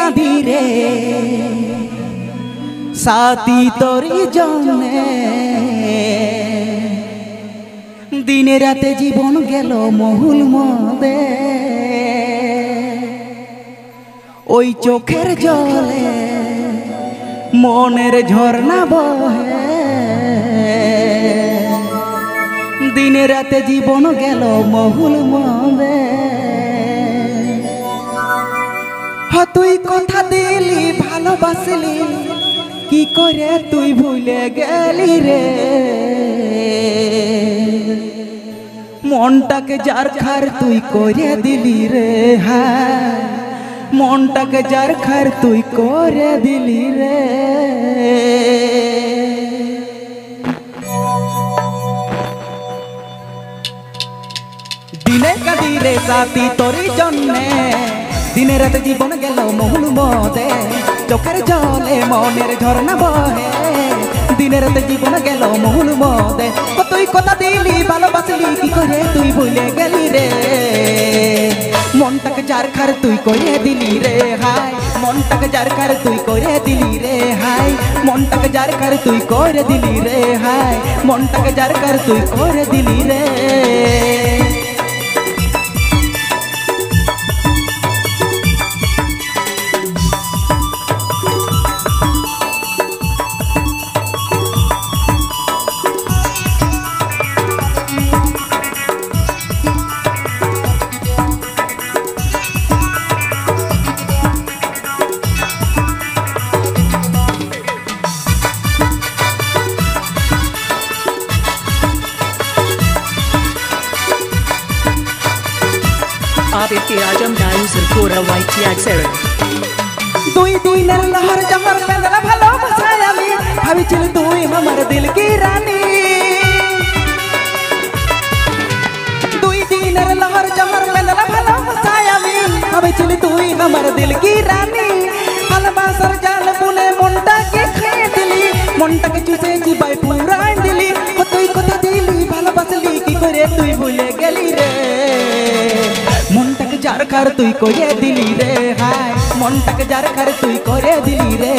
কাঁদি রে সাথী তোরি জন্যে দিনে রাতে জীবন গেল মহুল মদে ওই চোখের জলে মনের ঝর্ণা বহে দিনে রাতে জীবন গেল মহুল মদে তুই কথা দিলি ভালোবাসলি কি করে তুই ভুলে গেলি রে মনটাকে যার খার তুই করে দিলি রে হ্যাঁ মনটাকে যার খার তুই করে দিলি রে দিনে কাঁদি রে সাথী তোরি জন্যে দিনে রাতে জীবন গেল মহুল মদে চোখের জলে মনের ঝর্ণা বহে দিনে রাতে জীবন গেল মহুল মদে তুই কথা দিলি ভালোবাসলি কি করে তুই ভুলে গেলি রে মনটাকে যার খার তুই করে দিলি রে হাই মনটাকে যার খার তুই করে দিলি রে হাই মনটাকে যার খার তুই করে দিলি রে হাই মনটাকে যার খার তুই করে দিলি রে Aditya Ajam Gayu Sirpura YTX Seven দুই দিনের লহর জহর পেন্দরা ভালোবাসায় আমি ভাবিছিল তুই আমার দিল কি রানী দুই দিনের লহর জহর পেন্দরা ভালোবাসায় আমি ভাবিছিল তুই আমার দিল কি রানী ভালোবাসার জাল বুনে মনটাকে খেয়ে দিলি মনটাকে চুষে চিবাই পুরাই দিলি তুই কথা দিলি ভালোবাসলি কি করে তুই ভুলে গেলি রে মনটাকে যার খার তুই করে দিলি রে হাই মনটাকে যার খার তুই করে দিলি রে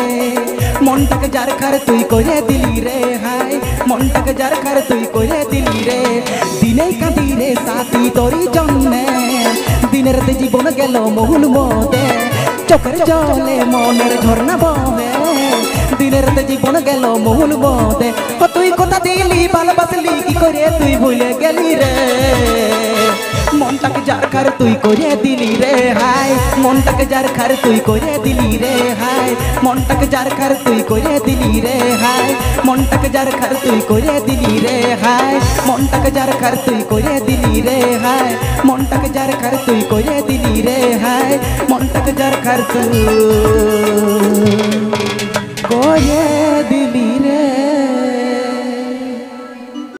মনটাকে যার খার তুই করে দিলি রে হাই মনটাকে যার খার তুই করে দিলি রে দিনে কাঁদি রে সাথী তোরি জন্যে দিনের রাতে জীবন গেল মহুল মদে চোখের জলে মনের ঝর্ণা বহে দিনের রাতে জীবন গেল মহুল মদে তুই কথা দিলি ভালোবাসলি কি করে তুই ভুলে গেলি রে মনটাকে যার খার তুই করে দিলি রে হাই মনটাকে যার খার তুই করে দিলি রে হাই মনটাকে যার খার তুই করে দিলি রে হাই মনটাকে যার খার তুই করে দিলি রে হাই মনটাকে যার খার তুই করে দিলি রে হাই মনটাকে যার খার তুই করে দিলি রে হাই মনটাকে যার খার তুই